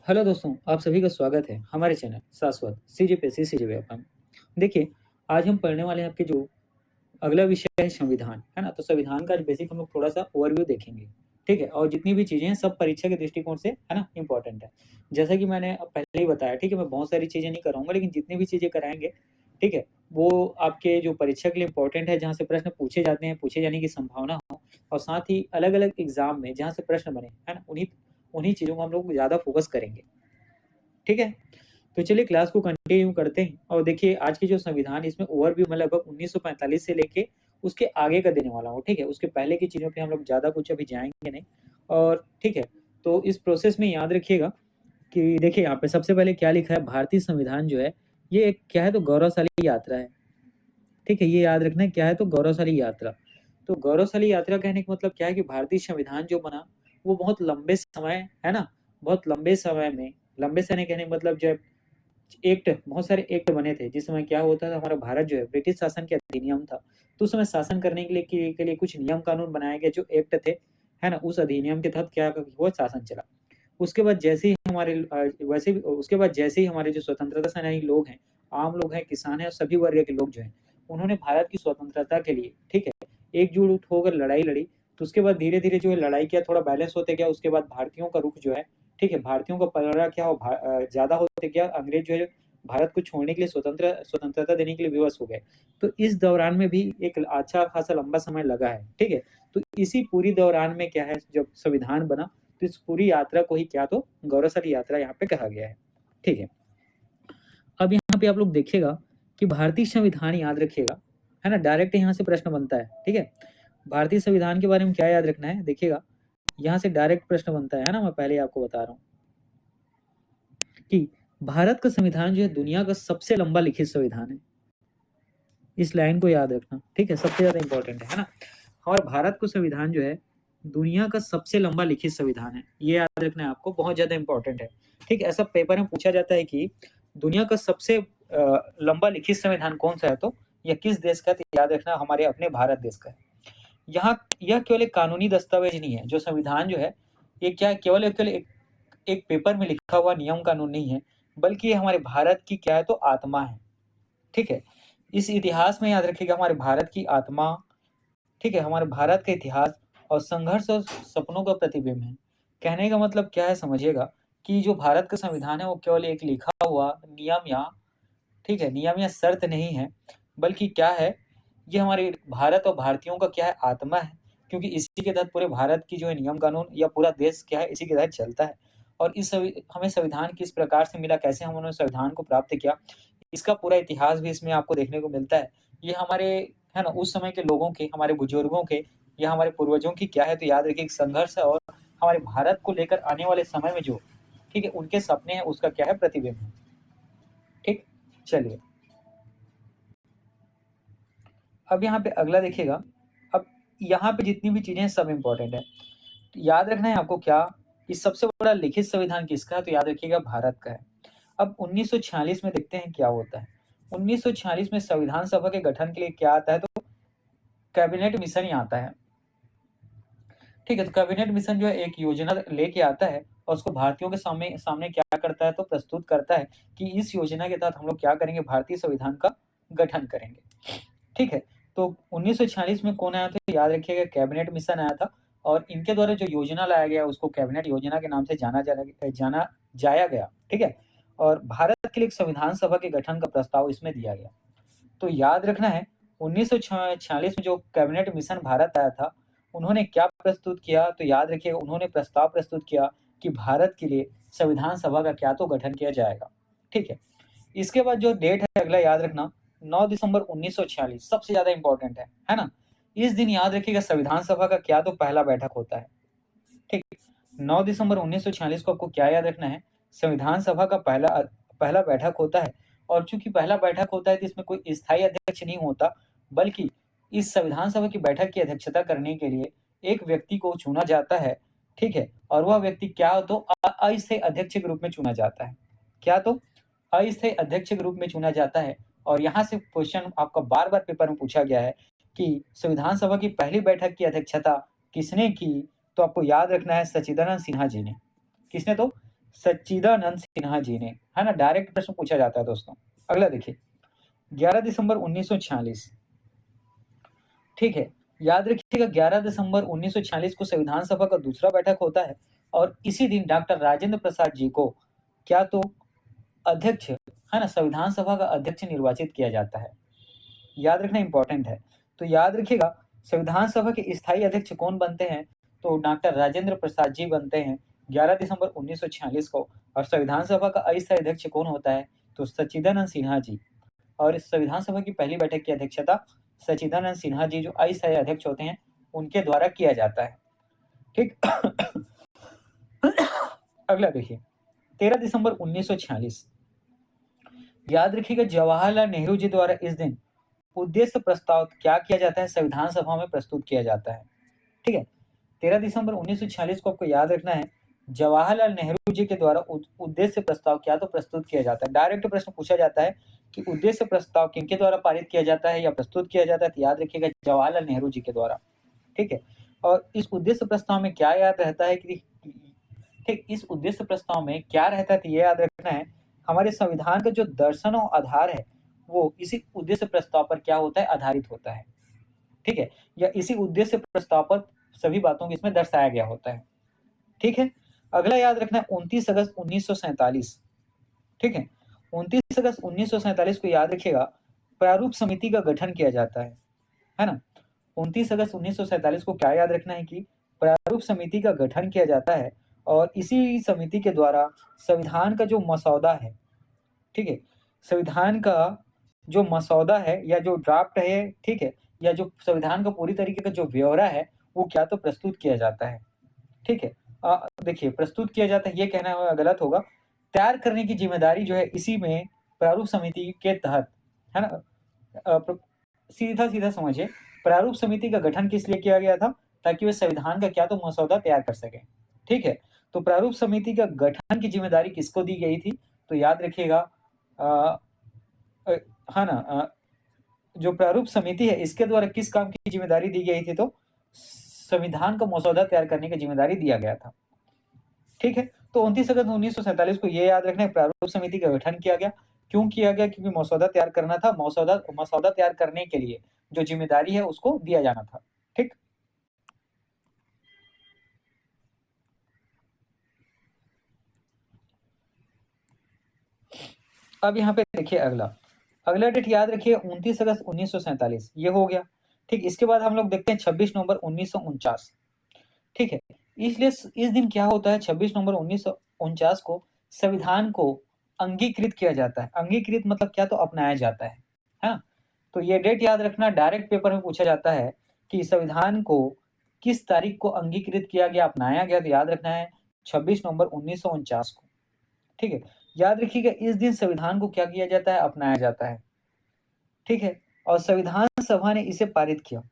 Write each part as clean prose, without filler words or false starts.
Hello दोस्तों, आप सभी का स्वागत है हमारे चैनल शाश्वत सीजीपीएससी सीजीपीएफएम। देखिए, आज हम पढ़ने वाले हैं आपके जो अगला विषय है संविधान, है ना? तो संविधान का आज बेसिक हम लोग थोड़ा-सा ओवरव्यू देखेंगे, ठीक है? और जितनी भी चीज़ें हैं सब परीक्षा के दृष्टिकोण से, है ना, इम्पोर्टेंट है। जैसा कि मैंने पहले ही बताया, ठीक है? मैं बहुत सारी चीज़ें नहीं कराऊँगा लेकिन जितनी भी चीज़ें कराएँगे, ठीक है? वो आपके जो परीक्षा के लिए इम्पोर्टेंट है, जहाँ से प्रश्न पूछे जाते हैं, पूछे जाने की संभावना हो और साथ ही अलग-अलग एग्ज़ाम में जहाँ से प्रश्न बने, है ना? उन्हीं उन्हीं चीज़ों को हम लोग ज़्यादा फ़ोकस करेंगे, ठीक है? तो चलिए क्लास को कंटिन्यू करते हैं और देखिए आज की जो संविधान इसमें ओवरव्यू मैं लगभग 1945 से लेके उसके आगे का देने वाला हूँ, ठीक है? उसके पहले की चीज़ों पे हम लोग ज़्यादा कुछ अभी जाएँगे नहीं और ठीक है, तो इस प्रोसेस में याद रखिएगा कि देखिए यहाँ पे सबसे पहले क्या लिखा है, भारतीय संविधान जो है, ये एक क्या है तो गौरवशाली यात्रा है, ठीक है? ये याद रखना है क्या है तो गौरवशाली यात्रा। तो गौरवशाली यात्रा कहने का मतलब क्या है कि भारतीय संविधान जो बना, वो बहुत लंबे समय है ना? बहुत लंबे समय में लंबे समय कहने का मतलब जो है एक्ट बहुत सारे एक्ट बने थे जिस समय क्या होता था हमारा भारत जो है ब्रिटिश शासन के अधिनियम था तो उस समय शासन करने के लिए कुछ नियम कानून बनाए गए जो एक्ट थे है ना उस अधिनियम के तहत क्या हुआ शासन चला उसके बाद जैसे ही हमारे वैसे भी उसके बाद जैसे ही हमारे जो स्वतंत्रता सेनानी लोग हैं आम लोग हैं किसान हैं और सभी वर्ग के लोग जो हैं उन्होंने भारत की स्वतंत्रता के लिए ठीक है एकजुट होकर लड़ाई लड़ी तो उसके बाद धीरे धीरे जो है लड़ाई किया थोड़ा बैलेंस होते गया उसके बाद भारतीयों का रुख जो है ठीक है भारतीयों का पलड़ा क्या हो ज्यादा होते गया अंग्रेज जो है भारत को छोड़ने के लिए स्वतंत्रता देने के लिए विवश हो गए तो इस दौरान में भी एक अच्छा खासा लंबा समय लगा है ठीक है तो इसी पूरी दौरान में क्या है जब संविधान बना तो इस पूरी यात्रा को ही क्या तो गौरवशाली यात्रा यहाँ पे कहा गया है ठीक है अब यहाँ पे आप लोग देखिएगा कि भारतीय संविधान याद रखिएगा है ना डायरेक्ट यहाँ से प्रश्न बनता है ठीक है भारतीय संविधान के बारे में क्या याद रखना है देखिएगा यहाँ से डायरेक्ट प्रश्न बनता है ना मैं पहले आपको बता रहा हूँ कि भारत का संविधान जो है दुनिया का सबसे लंबा लिखित संविधान है इस लाइन को याद रखना ठीक है सबसे ज्यादा इंपॉर्टेंट है ना और भारत का संविधान जो है दुनिया का सबसे लंबा लिखित संविधान है ये याद रखना है आपको बहुत ज्यादा इंपॉर्टेंट है ठीक है ऐसा पेपर में पूछा जाता है कि दुनिया का सबसे लंबा लिखित संविधान कौन सा है तो यह किस देश का है? तो याद रखना हमारे अपने भारत देश का है यहाँ यह केवल एक कानूनी दस्तावेज नहीं है जो संविधान जो है ये क्या है केवल एक पेपर में लिखा हुआ नियम कानून नहीं है बल्कि ये हमारे भारत की क्या है तो आत्मा है ठीक है इस इतिहास में याद रखिएगा हमारे भारत की आत्मा ठीक है हमारे भारत का इतिहास और संघर्ष और सपनों का प्रतिबिंब है कहने का मतलब क्या है समझिएगा कि जो भारत का संविधान है वो केवल एक लिखा हुआ नियम या ठीक है नियम या शर्त नहीं है बल्कि क्या है ये हमारे भारत और भारतीयों का क्या है आत्मा है क्योंकि इसी के तहत पूरे भारत की जो है नियम कानून या पूरा देश क्या है इसी के तहत चलता है और हमें संविधान किस प्रकार से मिला कैसे हम उन्होंने संविधान को प्राप्त किया इसका पूरा इतिहास भी इसमें आपको देखने को मिलता है ये हमारे है ना उस समय के लोगों के हमारे बुजुर्गों के या हमारे पूर्वजों की क्या है तो याद रखिए एक संघर्ष है और हमारे भारत को लेकर आने वाले समय में जो ठीक है उनके सपने हैं उसका क्या है प्रतिबिंब है ठीक चलिए अब यहाँ पे अगला देखिएगा अब यहाँ पे जितनी भी चीजें हैं सब इम्पोर्टेंट है तो याद रखना है आपको क्या कि सबसे बड़ा लिखित संविधान किसका है तो याद रखिएगा भारत का है अब 1946 में देखते हैं क्या होता है 1946 में संविधान सभा के गठन के लिए क्या आता है तो कैबिनेट मिशन ही आता है ठीक है तो कैबिनेट मिशन जो है एक योजना लेके आता है और उसको भारतीयों के सामने सामने क्या करता है तो प्रस्तुत करता है कि इस योजना के तहत हम लोग क्या करेंगे भारतीय संविधान का गठन करेंगे ठीक है तो 1946 में कौन आया था याद रखिएगा कैबिनेट मिशन आया था और इनके द्वारा जो योजना लाया गया उसको कैबिनेट योजना के नाम से जाना जाया गया ठीक है और भारत के लिए एक संविधान सभा के गठन का प्रस्ताव इसमें दिया गया तो याद रखना है 1946 में जो कैबिनेट मिशन भारत आया था उन्होंने क्या प्रस्तुत किया तो याद रखिएगा उन्होंने प्रस्ताव प्रस्तुत किया कि भारत के लिए संविधान सभा का क्या तो गठन किया जाएगा ठीक है इसके बाद जो डेट है अगला याद रखना 9 दिसंबर 1946 सबसे ज्यादा इंपॉर्टेंट है ना इस दिन याद रखिएगा संविधान सभा का क्या तो पहला बैठक होता है ठीक 9 दिसंबर 1946 को आपको क्या याद रखना है संविधान सभा का पहला पहला बैठक होता है और चूंकि पहला बैठक होता है तो इसमें कोई स्थायी अध्यक्ष नहीं होता बल्कि इस संविधान सभा की बैठक की अध्यक्षता करने के लिए एक व्यक्ति को चुना जाता है ठीक है और वह व्यक्ति क्या हो तो अस्थायी अध्यक्ष के रूप में चुना जाता है क्या तो अस्थायी अध्यक्ष के रूप में चुना जाता है और यहाँ से क्वेश्चन आपका बार बार पेपर में पूछा गया है कि संविधान सभा की पहली बैठक की अध्यक्षता किसने की तो आपको याद रखना है सच्चिदानंद सिन्हा जी ने किसने तो सच्चिदानंद सिन्हा जी ने, है ना। डायरेक्ट प्रश्न पूछा जाता है दोस्तों। अगला देखिए 11 दिसंबर 1946, ठीक है। याद रखिएगा 11 दिसंबर 1946 को संविधान सभा का दूसरा बैठक होता है और इसी दिन डॉक्टर राजेंद्र प्रसाद जी को क्या तो अध्यक्ष, है ना, संविधान सभा का अध्यक्ष निर्वाचित किया जाता है। याद रखना इंपॉर्टेंट है। तो याद रखिएगा संविधान सभा के स्थायी अध्यक्ष कौन बनते हैं, तो डॉक्टर राजेंद्र प्रसाद जी बनते हैं 11 दिसंबर 1946 को। और संविधान सभा का अस्थायी अध्यक्ष कौन होता है, तो सच्चिदानंद सिन्हा जी। और इस संविधान सभा की पहली बैठक की अध्यक्षता सच्चिदानंद सिन्हा जी जो अस्थायी अध्यक्ष होते हैं उनके द्वारा किया जाता है, ठीक। अगला देखिए 13 दिसंबर 1946, याद रखिएगा जवाहरलाल नेहरू जी द्वारा इस दिन उद्देश्य प्रस्ताव क्या किया जाता है, संविधान सभा में प्रस्तुत किया जाता है, ठीक है। 13 दिसंबर 1946 को आपको याद रखना है जवाहरलाल नेहरू जी के द्वारा उद्देश्य प्रस्ताव क्या तो प्रस्तुत किया जाता है। डायरेक्ट प्रश्न पूछा जाता है कि उद्देश्य प्रस्ताव किनके द्वारा पारित किया जाता है या प्रस्तुत किया जाता है, तो याद रखिएगा जवाहरलाल नेहरू जी के द्वारा, ठीक है। और इस उद्देश्य प्रस्ताव में क्या याद रहता है कि, ठीक, इस उद्देश्य प्रस्ताव में क्या रहता है, तो ये याद रखना है हमारे संविधान का जो दर्शन और आधार है वो इसी उद्देश्य प्रस्ताव पर क्या होता है, आधारित होता है, ठीक है। या इसी उद्देश्य प्रस्ताव पर सभी बातों को इसमें दर्शाया गया होता है, ठीक है। अगला याद रखना है 29 अगस्त 1947, ठीक है। 29 अगस्त 1947 को याद रखिएगा प्रारूप समिति का गठन किया जाता है ना। 29 अगस्त 1947 को क्या याद रखना है कि प्रारूप समिति का गठन किया जाता है और इसी समिति के द्वारा संविधान का जो मसौदा है, ठीक है, संविधान का जो मसौदा है या जो ड्राफ्ट है, ठीक है, या जो संविधान का पूरी तरीके का जो ब्यौरा है वो क्या तो प्रस्तुत किया जाता है, ठीक है। देखिए प्रस्तुत किया जाता है ये कहना गलत होगा, तैयार करने की जिम्मेदारी जो है इसी में प्रारूप समिति के तहत, है ना। सीधा सीधा समझिए प्रारूप समिति का गठन किस लिए किया गया था, ताकि वे संविधान का क्या तो मसौदा तैयार कर सके, ठीक है। तो प्रारूप समिति का गठन की जिम्मेदारी किसको दी गई थी, तो याद रखिएगा है ना, जो प्रारूप समिति है इसके द्वारा किस काम की जिम्मेदारी दी गई थी, तो संविधान का मसौदा तैयार करने की जिम्मेदारी दिया गया था, ठीक है। तो 29 अगस्त 1947 को ये याद रखना है प्रारूप समिति का गठन किया गया। क्यों किया गया, क्योंकि मसौदा तैयार करना था, मसौदा तैयार करने के लिए जो जिम्मेदारी है उसको दिया जाना था, ठीक। अब यहाँ पे देखिए अगला डेट याद रखिए 29 अगस्त 1947, ये हो गया, ठीक। इसके बाद हम लोग देखते हैं 26 नवंबर 1949, ठीक है। इसलिए इस दिन क्या होता है, 26 नवंबर 1949 को संविधान को अंगीकृत किया जाता है। अंगीकृत मतलब क्या, तो अपनाया जाता है ना। तो ये डेट याद रखना, डायरेक्ट पेपर में पूछा जाता है कि संविधान को किस तारीख को अंगीकृत किया गया, अपनाया गया, तो याद रखना है 26 नवंबर 1949 को, ठीक है। याद रखिएगा इस दिन संविधान को क्या किया जाता है, अपनाया जाता है, ठीक है। और संविधान सभा ने इसे पारित किया,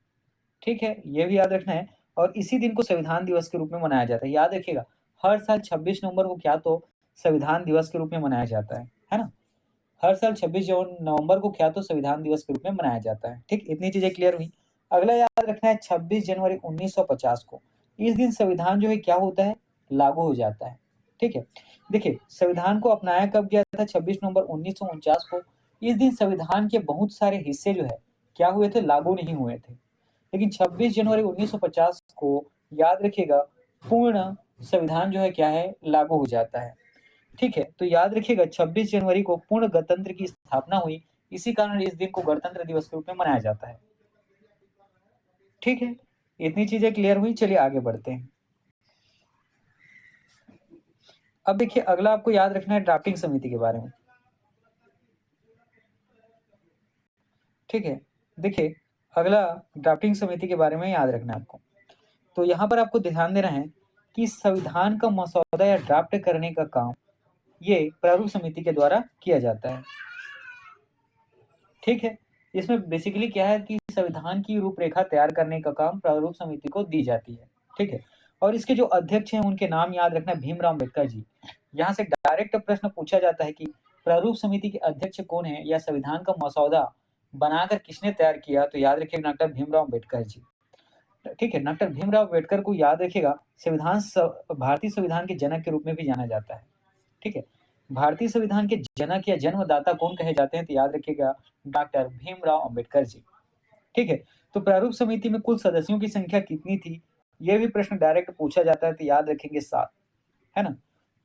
ठीक है, ये भी याद रखना है। और इसी दिन को संविधान दिवस के रूप में मनाया जाता है। याद रखिएगा हर साल 26 नवंबर को क्या तो संविधान दिवस के रूप में मनाया जाता है ना। हर साल 26 नवंबर को क्या तो संविधान दिवस के रूप में मनाया जाता है, ठीक। इतनी चीजें क्लियर हुई। अगला याद रखना है 26 जनवरी 1950 को, इस दिन संविधान जो है क्या होता है, लागू हो जाता है, ठीक है। देखिए संविधान को अपनाया कब गया था, 26 नवंबर 1949 को। इस दिन संविधान के बहुत सारे हिस्से जो है क्या हुए थे, लागू नहीं हुए थे। लेकिन 26 जनवरी 1950 को याद रखिएगा पूर्ण संविधान जो है क्या है, लागू हो जाता है, ठीक है। तो याद रखिएगा 26 जनवरी को पूर्ण गणतंत्र की स्थापना हुई, इसी कारण इस दिन को गणतंत्र दिवस के रूप में मनाया जाता है, ठीक है। इतनी चीजें क्लियर हुई, चलिए आगे बढ़ते हैं। अब देखिए अगला आपको याद रखना है ड्राफ्टिंग समिति के बारे में, ठीक है। देखिए अगला ड्राफ्टिंग समिति के बारे में याद रखना है आपको। तो यहाँ पर आपको ध्यान देना है कि संविधान का मसौदा या ड्राफ्ट करने का काम ये प्रारूप समिति के द्वारा किया जाता है, ठीक है। इसमें बेसिकली क्या है कि संविधान की रूपरेखा तैयार करने का काम प्रारूप समिति को दी जाती है, ठीक है। और इसके जो अध्यक्ष हैं उनके नाम याद रखना, भीमराव अम्बेडकर जी। यहाँ से डायरेक्ट प्रश्न पूछा जाता है कि प्रारूप समिति के अध्यक्ष कौन है या संविधान का मसौदा बनाकर किसने तैयार किया, तो याद रखिएगा डॉक्टर भीमराव अम्बेडकर जी, ठीक है। डॉक्टर भीमराव अम्बेडकर को याद रखिएगा भारतीय संविधान के जनक के रूप में भी जाना जाता है, ठीक है। भारतीय संविधान के जनक या जन्मदाता कौन कहे जाते हैं? तो याद रखिएगा डॉक्टर भीमराव अंबेडकर जी। ठीक है। तो प्रारूप समिति में कुल सदस्यों की संख्या कितनी थी? यह भी प्रश्न डायरेक्ट पूछा जाता है, तो याद रखेंगे 7, है ना।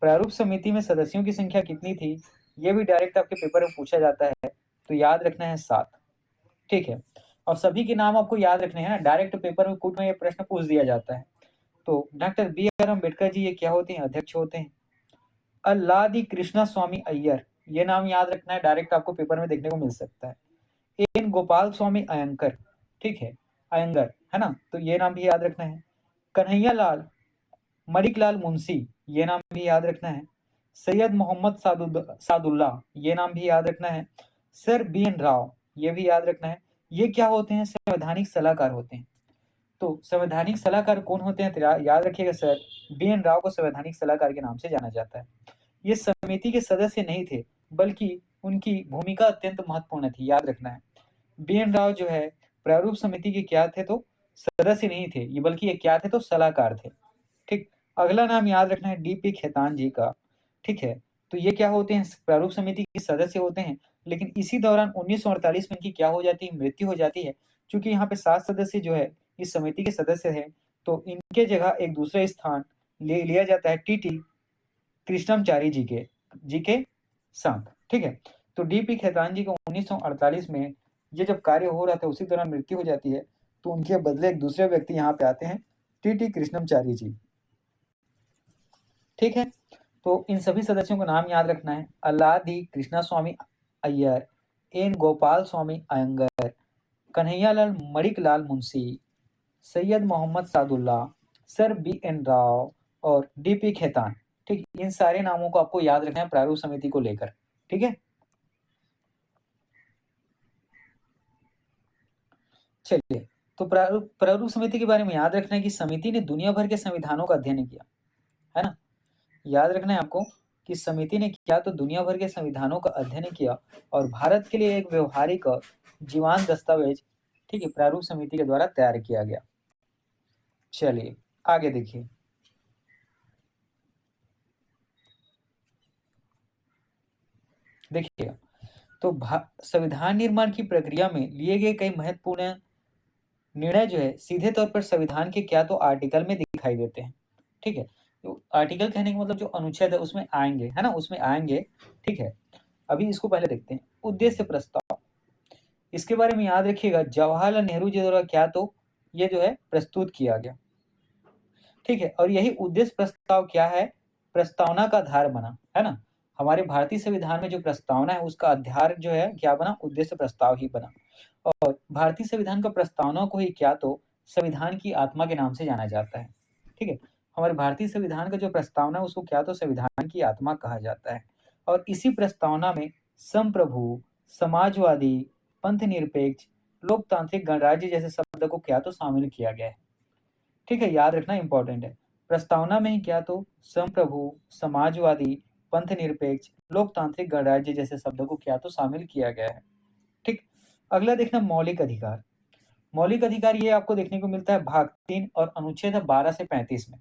प्रारूप समिति में सदस्यों की संख्या कितनी थी? यह भी डायरेक्ट आपके पेपर में पूछा जाता है, तो याद रखना है 7। ठीक है। और सभी के नाम आपको याद रखने हैं ना, डायरेक्ट पेपर में कूट में ये प्रश्न पूछ दिया जाता है। तो doctor B are Ambedkar ji ये क्या होते हैं? अध्यक्ष होते हैं। अल्लादी कृष्णा स्वामी अय्यर, ये नाम याद रखना है, डायरेक्ट आपको पेपर में देखने को मिल सकता है। एन गोपाल स्वामी अयंकर, ठीक है, अयंगर, है ना, तो ये नाम भी याद रखना है। कन्हैया लाल मणिकलाल मुंशी, ये नाम भी याद रखना है। सैयद मोहम्मद सादुल्ला, ये नाम भी याद रखना है। सर बी एन राव, ये भी याद रखना है। ये क्या होते हैं? संवैधानिक सलाहकार होते हैं। तो संवैधानिक सलाहकार कौन होते हैं? तो याद रखिएगा सर बी एन राव को संवैधानिक सलाहकार के नाम से जाना जाता है। ये समिति के सदस्य नहीं थे, बल्कि उनकी भूमिका अत्यंत महत्वपूर्ण थी, याद रखना है। बी एन राव जो है प्रारूप समिति के क्या थे? तो सदस्य नहीं थे ये, बल्कि ये क्या थे? तो सलाहकार थे। ठीक। अगला नाम याद रखना है डीपी खेतान जी का। ठीक है। तो ये क्या होते हैं? प्रारूप समिति के सदस्य होते हैं, लेकिन इसी दौरान 1948 में इनकी क्या हो जाती है? मृत्यु हो जाती है। क्योंकि यहाँ पे 7 सदस्य जो है इस समिति के सदस्य हैं, तो इनके जगह एक दूसरा स्थान ले लिया जाता है टीटी कृष्णमचारी जी के साथ। ठीक है। तो डीपी खेतान जी को 1948 में ये जब कार्य हो रहा था उसी दौरान मृत्यु हो जाती है, तो उनके बदले एक दूसरे व्यक्ति यहाँ पे आते हैं, टीटी कृष्णमचारी जी। ठीक है। तो इन सभी सदस्यों का नाम याद रखना है। Alladi Krishnaswami Ayyar, N Gopalaswami Ayyangar, Kanhaiyalal Maneklal Munshi, Syed Mohammad Saadulla, sir B N Rau और डीपी खेतान। ठीक, इन सारे नामों को आपको याद रखना है प्रारूप समिति को लेकर। ठीक है। चलिए, तो प्रारूप समिति के बारे में याद रखना है कि समिति ने दुनिया भर के संविधानों का अध्ययन किया, है ना। याद रखना है आपको कि समिति ने क्या? तो दुनिया भर के संविधानों का अध्ययन किया और भारत के लिए एक व्यवहारिक और जीवांत दस्तावेज, ठीक है, प्रारूप समिति के द्वारा तैयार किया गया। चलिए आगे देखिए। देखिए, तो संविधान निर्माण की प्रक्रिया में लिए गए कई महत्वपूर्ण निर्णय जो है सीधे तौर पर संविधान के क्या तो आर्टिकल में दिखाई देते हैं। ठीक है। तो आर्टिकल कहने का मतलब जो अनुच्छेद है उसमें आएंगे, है ना, उसमें आएंगे। ठीक है। अभी इसको पहले देखते हैं। उद्देश्य प्रस्ताव, इसके बारे में याद रखिएगा जवाहरलाल नेहरू जी द्वारा क्या तो ये जो है प्रस्तुत किया गया। ठीक है। और यही उद्देश्य प्रस्ताव क्या है? प्रस्तावना का आधार बना, है ना। हमारे भारतीय संविधान में जो प्रस्तावना है उसका आधार जो है क्या बना? उद्देश्य प्रस्ताव ही बना। और भारतीय संविधान का प्रस्तावना को ही क्या तो संविधान की आत्मा के नाम से जाना जाता है। ठीक है। हमारे भारतीय संविधान का जो प्रस्तावना है उसको क्या तो संविधान की आत्मा कहा जाता है। और इसी प्रस्तावना में संप्रभु, समाजवादी, पंथ निरपेक्ष, लोकतांत्रिक गणराज्य जैसे शब्द को क्या तो शामिल किया गया है। ठीक है, याद रखना इंपॉर्टेंट है। प्रस्तावना में ही क्या तो संप्रभु, समाजवादी, पंथ निरपेक्ष, लोकतांत्रिक गणराज्य जैसे शब्दों को क्या तो शामिल किया गया है। ठीक। अगला देखना मौलिक अधिकार। मौलिक अधिकार ये आपको देखने को मिलता है भाग 3 और अनुच्छेद 12 से 35 में।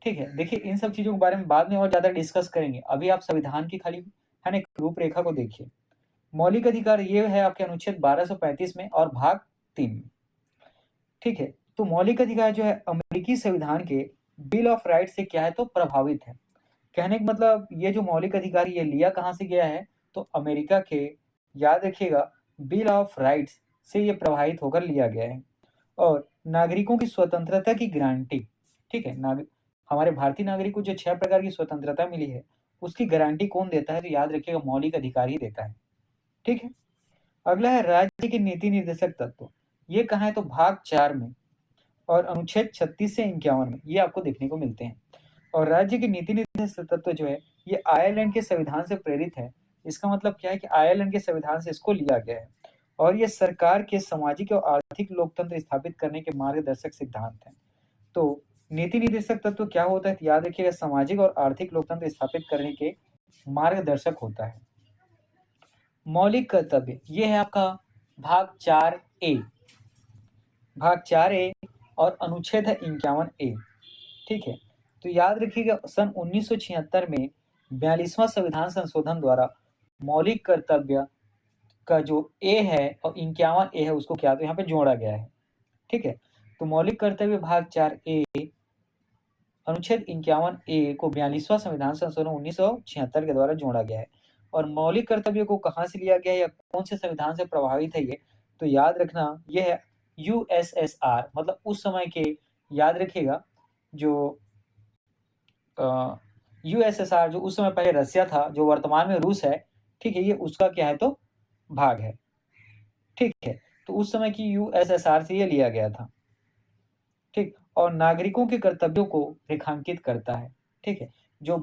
ठीक है। देखिए, इन सब चीजों के बारे में बाद में और ज्यादा डिस्कस करेंगे, अभी आप संविधान की खाली, है ना, एक रूपरेखा को देखिए। मौलिक अधिकार ये है आपके अनुच्छेद 1235 में और भाग 3 में। ठीक है। तो मौलिक अधिकार जो है अमेरिकी संविधान के बिल ऑफ राइट्स से क्या है तो प्रभावित है। कहने का मतलब ये जो मौलिक अधिकार ये लिया कहाँ से गया है? तो अमेरिका के, याद रखिएगा, बिल ऑफ राइट्स से ये प्रभावित होकर लिया गया है। और नागरिकों की स्वतंत्रता की गारंटी, ठीक है, हमारे भारतीय नागरिक को जो 6 प्रकार की स्वतंत्रता मिली है उसकी गारंटी कौन देता है? तो याद रखिएगा मौलिक अधिकार ही देता है। ठीक है। अगला है राज्य के नीति निर्देशक तत्व। ये कहाँ है? तो भाग 4 में और अनुच्छेद 36 से 51 में ये आपको देखने को मिलते हैं। और राज्य के नीति निर्देशक तत्व जो है ये आयरलैंड के संविधान से प्रेरित है। इसका मतलब क्या है कि आयरलैंड के संविधान से इसको लिया गया है। और ये सरकार के सामाजिक और आर्थिक लोकतंत्र स्थापित करने के मार्गदर्शक सिद्धांत हैं। तो नीति निर्देशक तत्व क्या होता है? तो याद रखिएगा सामाजिक और आर्थिक लोकतंत्र स्थापित करने के मार्गदर्शक होता है। मौलिक कर्तव्य ये है आपका भाग 4A, भाग 4A और अनुच्छेद है 51A। ठीक है। तो याद रखिएगा सन 1976 में 42वां संविधान संशोधन द्वारा मौलिक कर्तव्य का जो ए है और 51 ए है उसको क्या तो यहाँ पे जोड़ा गया है। ठीक है, तो मौलिक कर्तव्य भाग 4 ए अनुच्छेद 51 ए को 42वां संविधान संशोधन 1976 के द्वारा जोड़ा गया है। और मौलिक कर्तव्य को कहाँ से लिया गया है या कौन से संविधान से प्रभावित है ये, तो याद रखना ये है यूएसएसआर, मतलब उस समय के, याद रखिएगा जो यूएसएसआर जो उस समय पहले रसिया था, जो वर्तमान में रूस है, ठीक है, ये उसका क्या है तो भाग है। ठीक है, तो उस समय की यूएसएसआर से ये लिया गया था। ठीक, और नागरिकों के कर्तव्यों को रेखांकित करता है। ठीक है, जो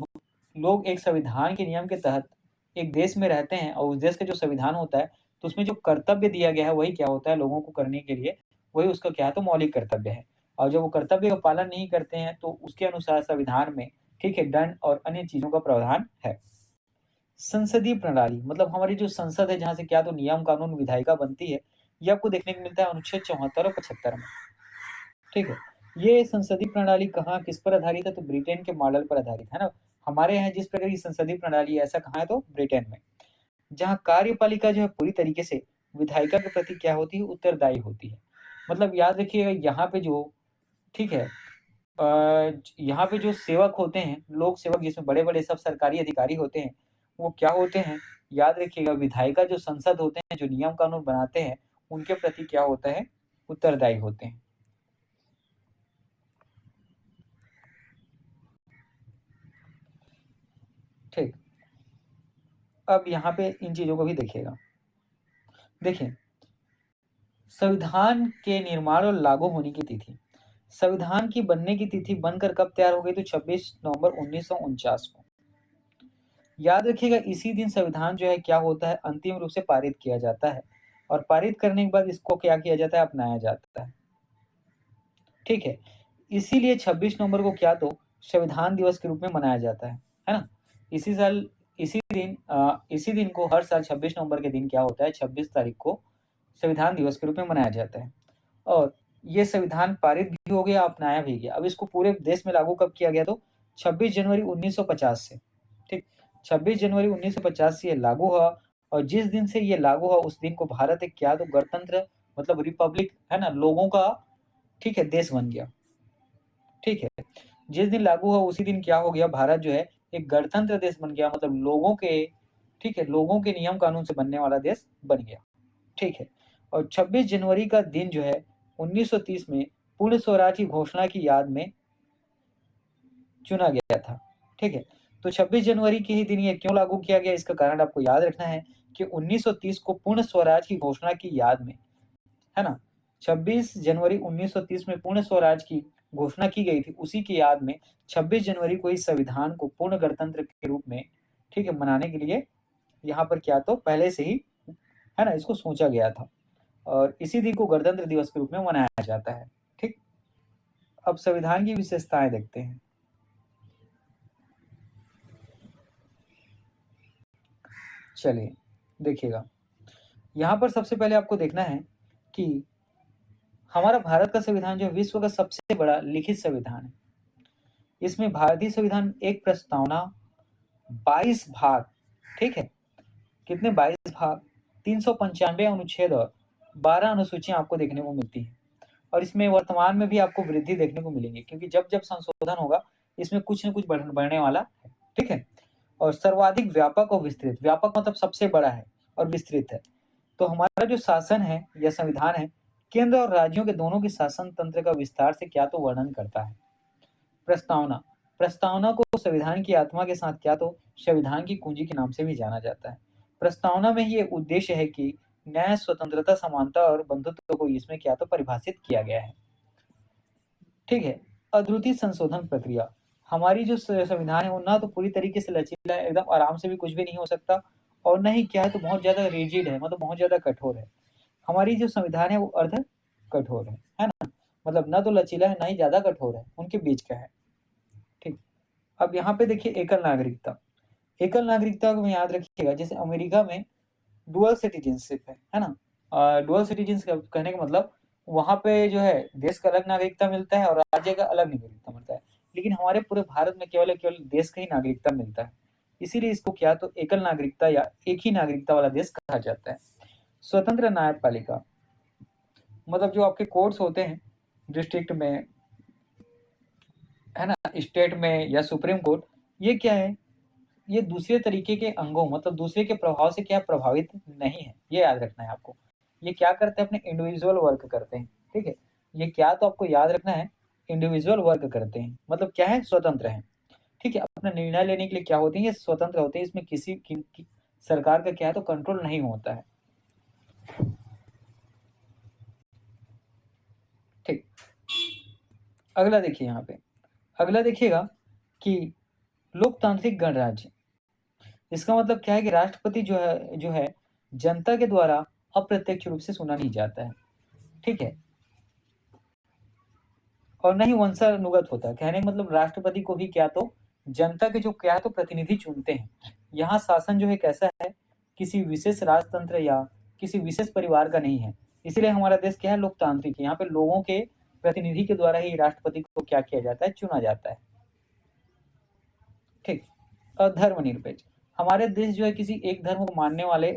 लोग एक संविधान के नियम के तहत एक देश में रहते हैं और उस देश का जो संविधान होता है तो उसमें जो कर्तव्य दिया गया है वही क्या होता है लोगों को करने के लिए, वही उसका क्या है तो मौलिक कर्तव्य है। और जब वो कर्तव्य का पालन नहीं करते हैं तो उसके अनुसार संविधान में, ठीक है, दंड और अन्य चीजों का प्रावधान है। संसदीय प्रणाली, मतलब हमारी जो संसद है जहाँ से क्या तो नियम कानून विधायिका बनती है, ये आपको देखने को मिलता है अनुच्छेद 74 और 75 में। ठीक है, ये संसदीय प्रणाली कहाँ किस पर आधारित है तो ब्रिटेन के मॉडल पर आधारित है ना। हमारे यहाँ जिस प्रकार की संसदीय प्रणाली है ऐसा कहाँ है तो ब्रिटेन में, जहाँ कार्यपालिका जो है पूरी तरीके से विधायिका के प्रति क्या होती है उत्तरदायी होती है। मतलब याद रखिएगा यहाँ पे जो, ठीक है, यहाँ पे जो सेवक होते हैं, लोक सेवक जिसमें बड़े बड़े सब सरकारी अधिकारी होते हैं, वो क्या होते हैं, याद रखिएगा विधायिका जो संसद होते हैं जो नियम कानून बनाते हैं उनके प्रति क्या होता है उत्तरदायी होते हैं। ठीक, अब यहाँ पे इन चीजों को भी देखिएगा। देखिए, संविधान के निर्माण और लागू होने की तिथि, संविधान की बनने की तिथि बनकर कब तैयार हो गई तो 26 नवंबर 1949 को। याद रखिएगा इसी दिन संविधान जो है क्या होता है अंतिम रूप से पारित किया जाता है और पारित करने के बाद इसको क्या किया जाता है अपनाया जाता है। ठीक है, इसीलिए 26 नवंबर को क्या तो संविधान दिवस के रूप में मनाया जाता है ना। इसी दिन को हर साल 26 नवंबर के दिन क्या होता है 26 तारीख को संविधान दिवस के रूप में मनाया जाता है। और ये संविधान पारित भी हो गया अपनाया भी गया। अब इसको पूरे देश में लागू कब किया गया तो 26 जनवरी 1950 से। ठीक, 26 जनवरी 1950 से ये लागू हुआ और जिस दिन से ये लागू हुआ उस दिन को भारत एक क्या तो गणतंत्र मतलब रिपब्लिक है ना लोगों का, ठीक है, देश बन गया। ठीक है, जिस दिन लागू हुआ उसी दिन क्या हो गया भारत जो है एक गणतंत्र देश बन गया, मतलब लोगों के, ठीक है, लोगों के नियम कानून से बनने वाला देश बन गया। ठीक है, और 26 जनवरी का दिन जो है 1930 में पूर्ण स्वराज की घोषणा की याद में चुना गया था। ठीक है, तो 26 जनवरी के ही दिन ये क्यों लागू किया गया इसका कारण आपको याद रखना है कि 1930 को पूर्ण स्वराज की घोषणा की याद में, है ना, 26 जनवरी 1930 में पूर्ण स्वराज की घोषणा की गई थी, उसी की याद में 26 जनवरी को इस संविधान को पूर्ण गणतंत्र के रूप में, ठीक है, मनाने के लिए यहाँ पर क्या तो पहले से ही, है ना, इसको सोचा गया था और इसी दिन को गणतंत्र दिवस के रूप में मनाया जाता है। ठीक, अब संविधान की विशेषताएं देखते हैं। चलिए देखिएगा, यहाँ पर सबसे पहले आपको देखना है कि हमारा भारत का संविधान जो विश्व का सबसे बड़ा लिखित संविधान है। इसमें भारतीय संविधान एक प्रस्तावना 22 भाग, ठीक है, कितने 22 भाग, 395 अनुच्छेद और 12 अनुसूचियां आपको देखने को मिलती हैं। और इसमें वर्तमान में भी आपको वृद्धि देखने को मिलेंगी क्योंकि जब जब संशोधन होगा इसमें कुछ न कुछ बढ़ने वाला है। ठीक है, और सर्वाधिक व्यापक और विस्तृत, व्यापक मतलब सबसे बड़ा है और विस्तृत है। तो हमारा जो शासन है या संविधान है केंद्र और राज्यों के दोनों के शासन तंत्र का विस्तार से क्या तो वर्णन करता है। प्रस्तावना, प्रस्तावना को संविधान की आत्मा के साथ क्या तो संविधान की कुंजी के नाम से भी जाना जाता है। प्रस्तावना में ये उद्देश्य है कि न्याय स्वतंत्रता समानता और बंधुत्व को इसमें क्या तो परिभाषित किया गया है। ठीक है, अद्वितीय संशोधन प्रक्रिया, हमारी जो संविधान है वो ना तो पूरी तरीके से लचीला है, एकदम आराम से भी कुछ भी नहीं हो सकता और न ही क्या है तो बहुत ज्यादा रिजिड है, मतलब बहुत ज्यादा कठोर है। हमारी जो संविधान है वो अर्ध कठोर है ना, मतलब ना तो लचीला है ना ही ज्यादा कठोर है, उनके बीच का है। ठीक, अब यहाँ पे देखिए एकल नागरिकता, एकल नागरिकता को याद रखिएगा जैसे अमेरिका में डुअल सिटीजनशिप है ना। डुअल सिटीजनशिप कहने का मतलब वहां पे जो है देश का अलग नागरिकता मिलता है और राज्य का अलग नागरिकता मिलता है। लेकिन हमारे पूरे भारत में केवल देश का ही नागरिकता मिलता है। इसीलिए इसको क्या तो एकल नागरिकता या एक ही नागरिकता वाला देश कहा जाता है। स्वतंत्र न्यायपालिका मतलब जो आपके कोर्ट्स होते हैं डिस्ट्रिक्ट में, है ना, स्टेट में या सुप्रीम कोर्ट, ये क्या है, ये दूसरे तरीके के अंगों मतलब दूसरे के प्रभाव से क्या प्रभावित नहीं है, ये याद रखना है आपको। ये क्या करते हैं, अपने इंडिविजुअल वर्क करते हैं, ठीक है। ये क्या तो आपको याद रखना है, इंडिविजुअल वर्क करते हैं मतलब क्या है, स्वतंत्र है, ठीक है। अपना निर्णय लेने के लिए क्या होते हैं, ये स्वतंत्र होते हैं, इसमें किसी की सरकार का क्या है तो कंट्रोल नहीं होता है, ठीक। अगला देखिए यहाँ पे, अगला देखिएगा कि लोकतांत्रिक गणराज्य। इसका मतलब क्या है कि राष्ट्रपति जो है जनता के द्वारा अप्रत्यक्ष रूप से चुना नहीं जाता है, ठीक है, और न ही वंशानुगत होता है। कहने का मतलब राष्ट्रपति को भी क्या तो जनता के जो क्या है तो प्रतिनिधि चुनते हैं। यहाँ शासन जो है कैसा है, किसी विशेष राजतंत्र या किसी विशेष परिवार का नहीं है। इसीलिए हमारा देश क्या है, लोकतांत्रिक है। यहाँ पे लोगों के प्रतिनिधि के द्वारा ही राष्ट्रपति को क्या किया जाता है, चुना जाता है, ठीक। और धर्मनिरपेक्ष, हमारे देश जो है किसी एक धर्म को मानने वाले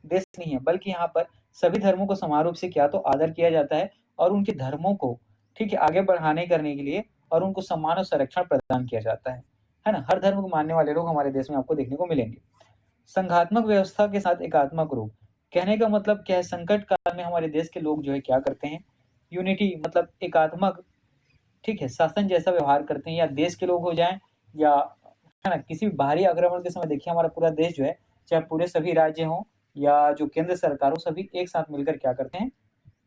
देश नहीं है, बल्कि यहाँ पर सभी धर्मों को समान रूप से क्या तो आदर किया जाता है और उनके धर्मों को, ठीक है, आगे बढ़ाने करने के लिए और उनको सम्मान और संरक्षण प्रदान किया जाता है ना। हर धर्म को मानने वाले लोग हमारे देश में आपको देखने को मिलेंगे। संघात्मक व्यवस्था के साथ एकात्मक रूप, कहने का मतलब क्या है, संकट काल में हमारे देश के लोग जो है क्या करते हैं, यूनिटी मतलब एकात्मक, ठीक है, शासन जैसा व्यवहार करते हैं, या देश के लोग हो जाएं या, है ना, किसी भी बाहरी आक्रमण के समय देखिए हमारा पूरा देश जो है, चाहे पूरे सभी राज्य हों या जो केंद्र सरकार हो, सभी एक साथ मिलकर क्या करते हैं,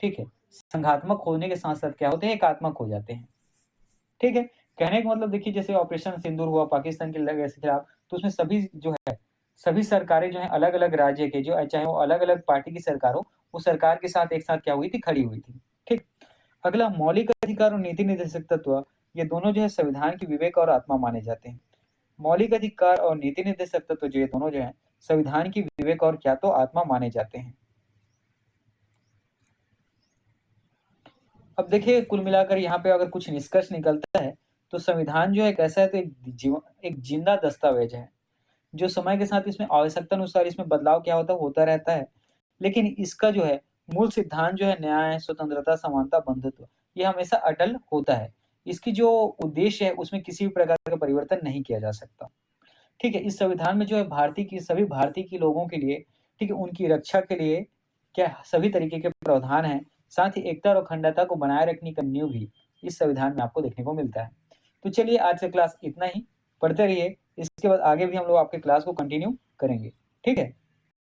ठीक है, संघात्मक होने के साथ साथ क्या होते हैं, एकात्मक हो जाते हैं, ठीक है। कहने का मतलब देखिए जैसे ऑपरेशन सिंदूर हुआ पाकिस्तान के खिलाफ, तो उसमें सभी जो है, सभी सरकारें जो है अलग अलग राज्य के, जो चाहे वो अलग अलग पार्टी की सरकार हो, वो सरकार के साथ एक साथ क्या हुई थी, खड़ी हुई थी, ठीक। अगला मौलिक अधिकार और नीति निर्देशक तत्व, ये दोनों जो है संविधान की विवेक और आत्मा माने जाते हैं। मौलिक अधिकार और नीति निर्देशक तत्व जो ये दोनों जो है संविधान की विवेक और क्या तो आत्मा माने जाते हैं। अब देखिए कुल मिलाकर यहाँ पे अगर कुछ निष्कर्ष निकलता है तो संविधान जो है कैसा है, तो एक जिंदा दस्तावेज है, जो समय के साथ इसमें आवश्यकता अनुसार इसमें बदलाव क्या होता रहता है, लेकिन इसका जो है मूल सिद्धांत जो है न्याय, स्वतंत्रता, समानता, बंधुत्व, ये हमेशा अटल होता है। इसकी जो उद्देश्य है उसमें किसी भी प्रकार का परिवर्तन नहीं किया जा सकता, ठीक है। इस संविधान में जो है सभी भारतीय के लोगों के लिए, ठीक है, उनकी रक्षा के लिए क्या सभी तरीके के प्रावधान हैं। साथ ही एकता और अखंडता को बनाए रखने का नींव भी इस संविधान में आपको देखने को मिलता है। तो चलिए आज का क्लास इतना ही, पढ़ते रहिए, इसके बाद आगे भी हम लोग आपके क्लास को कंटिन्यू करेंगे, ठीक है।